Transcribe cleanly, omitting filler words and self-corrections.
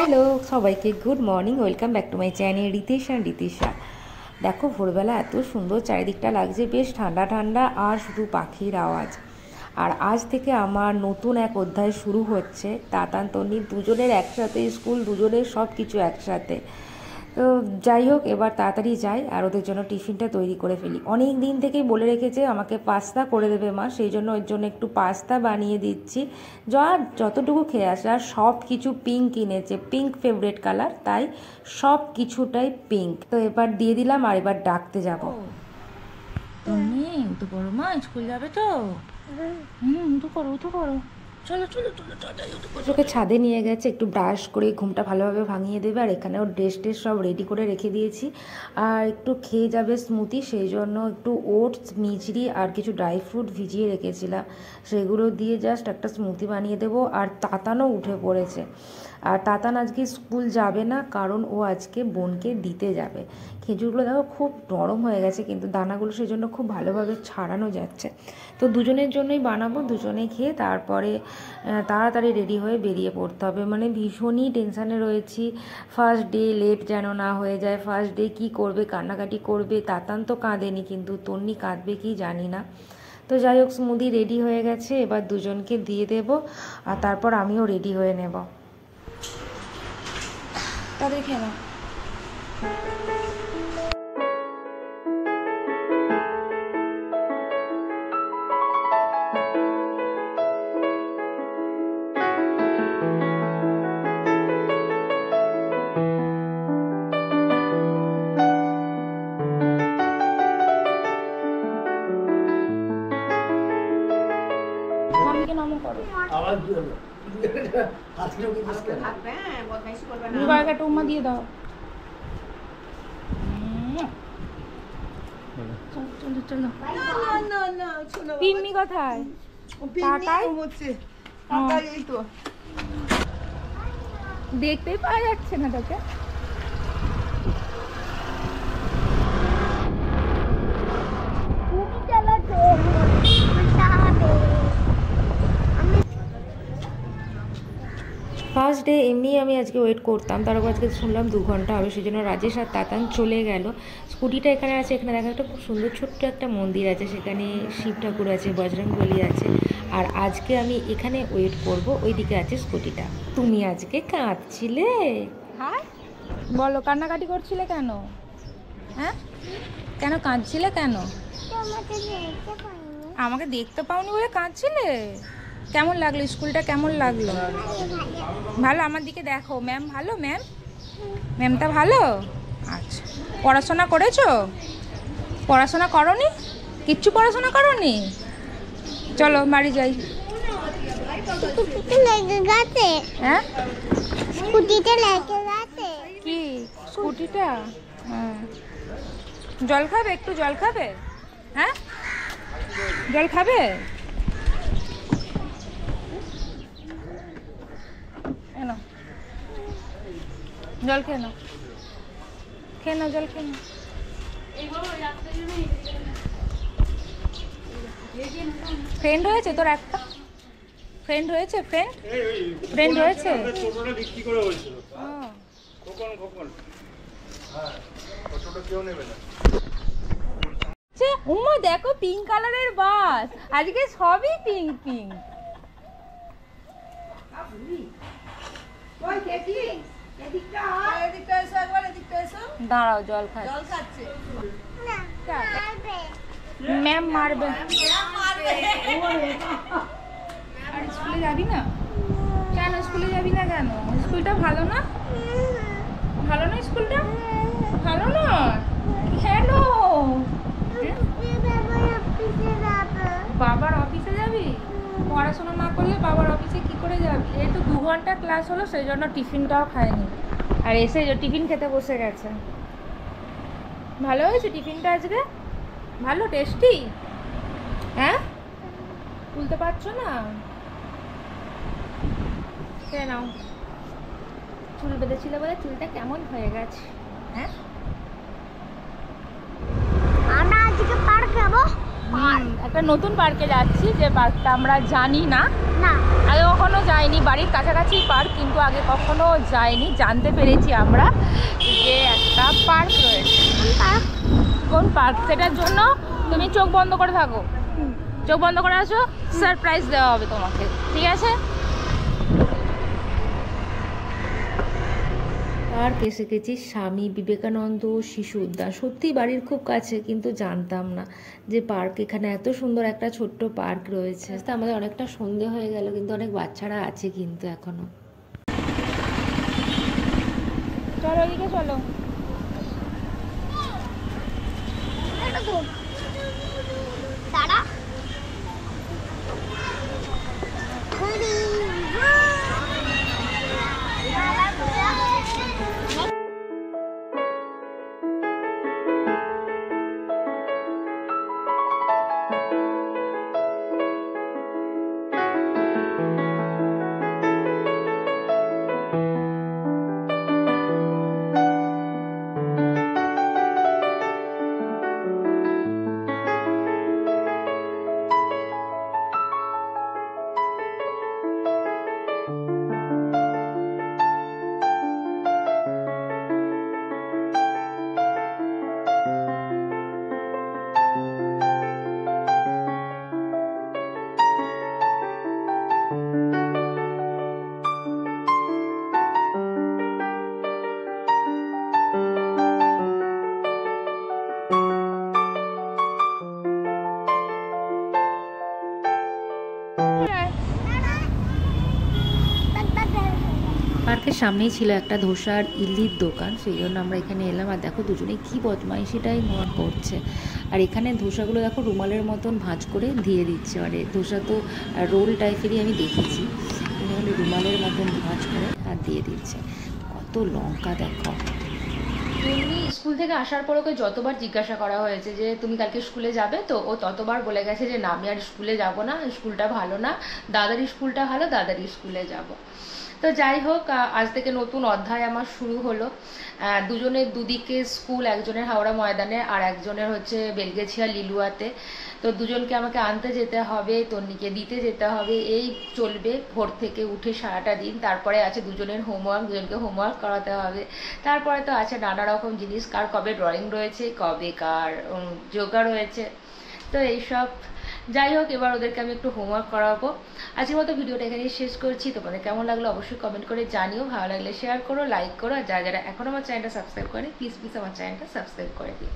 Hello সবাইকে good morning, welcome back to my channel Ritesha. দেখো ভোরবেলা এত সুন্দর চারিদিকটা লাগছে, বেশ ঠান্ডা ঠান্ডা আর শুধু পাখির আওয়াজ। আর আজ থেকে আমার নতুন এক অধ্যায় শুরু হচ্ছে। তাতান তন্নি দুজনের একসাথে স্কুল, দুজনের সব কিছু একসাথে। তো যাই হোক, এবার তাড়াতাড়ি যাই আর ওদের জন্য টিফিনটা তৈরি করে ফেলি। অনেক দিন থেকেই বলে রেখেছে আমাকে পাস্তা করে দেবে মা, সেই জন্য ওর জন্য একটু পাস্তা বানিয়ে দিচ্ছি। যতটুকু খেয়ে আসে, আর সব কিছু পিঙ্ক কিনেছে, পিঙ্ক ফেভারিট কালার, তাই সব কিছুটাই পিঙ্ক। তো এবার দিয়ে দিলাম আর এবার ডাকতে যাবো। তুমি উঠে পড়ো মা, স্কুল যাবে তো। উঠে পড়ো চলো চলো চলো চলো। ওকে ছাদে নিয়ে গেছে, একটু ব্রাশ করে ঘুমটা ভালোভাবে ভাঙিয়ে দেবে। আর এখানেও ড্রেস সব রেডি করে রেখে দিয়েছি। আর একটু খেয়ে যাবে স্মুদি, সেই জন্য একটু ওটস, মিচড়ি আর কিছু ড্রাই ফ্রুট ভিজিয়ে রেখেছিলাম, সেগুলো দিয়ে জাস্ট একটা স্মুদি বানিয়ে দেবো। আর তাতানও উঠে পড়েছে। আর তাতান আজকে স্কুল যাবে না, কারণ ও আজকে বোনকে দিতে যাবে। খেজুরগুলো দেখো খুব নরম হয়ে গেছে, কিন্তু দানাগুলো সেই জন্য খুব ভালোভাবে ছাড়ানো যাচ্ছে। তো দুজনের জন্যই বানাবো, দুজনে খেয়ে তারপরে তাড়াতাড়ি রেডি হয়ে বেরিয়ে পড়তে হবে। মানে ভীষণই টেনশানে রয়েছি, ফার্স্ট ডে লেট যেন না হয়ে যায়। ফার্স্ট ডে কী করবে, কান্নাকাটি করবে। তাতান তো কাঁদেনি, কিন্তু তন্নি কাঁদবে কি জানি না। তো যাই হোক, স্মুদি রেডি হয়ে গেছে, এবার দুজনকে দিয়ে দেব আর তারপর আমিও রেডি হয়ে নেব। তাদের খেলা দিয়ে দাও। পিন্নি কোথায়? দেখতেই পাওয়া যাচ্ছে না তোকে। ফার্স্ট ডে এমনি আমি আজকে ওয়েট করতাম, তারপর আজকে শুনলাম 2 ঘন্টা হবে, সেই জন্য রাজেশ আর তাতান চলে গেল। স্কুটিটা এখানে আছে, এখানে দেখা একটা খুব সুন্দর ছোট্ট একটা মন্দির আছে, সেখানে শিব ঠাকুর আছে, বজরংবলী আছে। আর আজকে আমি এখানে ওয়েট করব, ওইদিকে আছে স্কুটিটা। তুমি আজকে কাঁদছিলে? হ্যাঁ বলো, কান্নাকাটি করছিলে কেন? হ্যাঁ কেন কাঁদছিলে কেন? আমাকে দেখতে পাওনি বলে কাঁদছিলে? কেমন লাগলো স্কুলটা, কেমন লাগলো? ভালো? আমার দিকে দেখো, ম্যাম ভালো? ম্যামটা ভালো? আচ্ছা, পড়াশোনা করেছো? পড়াশোনা করোনি? কিচ্ছু পড়াশোনা করোনি? চলো বাড়ি যাই। হ্যাঁ কি স্কুটিটা? হ্যাঁ, জল খাবে? একটু জল খাবে? হ্যাঁ জল খাবে? জল খেয়ে নাও, জল খেয়ে নাও। ফ্রেন্ড হয়েছে তোর? একটা ফ্রেন্ড হয়েছে? ফ্রেন্ড হয়েছে? উমা দেখো, পিঙ্ক কালারের বাস, আজকে সবই পিঙ্ক। দাঁড়াও, জল খাচ্ছে। ম্যাম মারবে। আর স্কুলে যাবি না কেন? স্কুলে যাবি না কেন? স্কুলটা ভালো না? ভালো না স্কুলটা? ভালো না কেন? বাবার অফিসে যাবি? পড়াশোনা না করলে বাবার অফিসে কি করে যাবি? এই তো 2 ঘন্টা ক্লাস হলো, সেই জন্য টিফিনটাও খায়নি, আর এসে টিফিন খেতে বসে গেছে। ভালো হয়েছে টিফিনটা আজকে? ভালো টেস্টি? হ্যাঁ তুলতে পারছো না? কেন? চুল বেঁধেছিল বলে চুলটা কেমন হয়ে গেছে? হ্যাঁ আমরা আজকে পার্ক যাবো। একটা নতুন পার্কে যাচ্ছি, যে পার্কটা আমরা জানি না, না আগে কখনো যাইনি। বাড়ির কাছাকাছি পার্ক, কিন্তু আগে কখনো যাইনি। জানতে পেরেছি আমরা যে একটা পার্ক রয়েছে। কোন পার্ক সেটার জন্য তুমি চোখ বন্ধ করে থাকো, চোখ বন্ধ করে আসো, সারপ্রাইজ দেওয়া হবে তোমাকে, ঠিক আছে? পার্ক এসে গেছি স্বামী বিবেকানন্দ শিশু উদ্যান। সত্যি বাড়ির খুব কাছে, কিন্তু জানতাম না যে পার্ক এখানে এত সুন্দর একটা ছোট্ট পার্ক রয়েছে। তো আমাদের অনেকটা সন্ধে হয়ে গেল, কিন্তু অনেক বাচ্চারা আছে কিন্তু এখনো। চলো ওদিকে চলো। তারা পার্কের সামনেই ছিল একটা ধোসা আর ইডলির দোকান, সেই জন্য আমরা এখানে এলাম। আর দেখো দুজনে কি বদমাইশিটাই মন করছে। আর এখানে ধোসাগুলো দেখো রুমালের মতন ভাঁজ করে দিয়ে দিচ্ছে, মানে ধোসা তো রোল টাইপেরই আমি দেখেছি, এখানে রুমালের মতন ভাঁজ করে আর দিয়ে দিচ্ছে। কত লঙ্কা দেখো। এমনি স্কুল থেকে আসার পর ওকে যতবার জিজ্ঞাসা করা হয়েছে যে তুমি কালকে স্কুলে যাবে, তো ও ততবার বলে গেছে যে না, আমি আর স্কুলে যাব না, স্কুলটা ভালো না, দাদার স্কুলটা ভালো, দাদার স্কুলে যাব। তো যাই হোক, আজ থেকে নতুন অধ্যায় আমার শুরু হলো। দুজনের দুদিকে স্কুল, একজনের হাওড়া ময়দানে আর একজনের হচ্ছে বেলগেছিয়া লিলুয়াতে। তো দুজনকে আমাকে আনতে যেতে হবে, তন্নিকে দিতে যেতে হবে, এই চলবে ভোর থেকে উঠে সারাটা দিন। তারপরে আছে দুজনের হোমওয়ার্ক, দুজনকে হোমওয়ার্ক করাতে হবে। তারপরে তো আছে নানা রকম জিনিস, কার কবে ড্রয়িং রয়েছে, কবে কার যোগা রয়েছে, তো এইসব। যাই হোক, এবার ওদেরকে আমি একটু হোমওয়ার্ক করাবো। আজকের মতো ভিডিওটা এখানেই শেষ করছি। তোমাদের কেমন লাগলো অবশ্যই কমেন্ট করে জানিও। ভালো লাগলে শেয়ার করো, লাইক করো, আর যারা যারা এখনো আমার চ্যানেলটা সাবস্ক্রাইব করে প্লিজ আমার চ্যানেলটা সাবস্ক্রাইব করে দিও।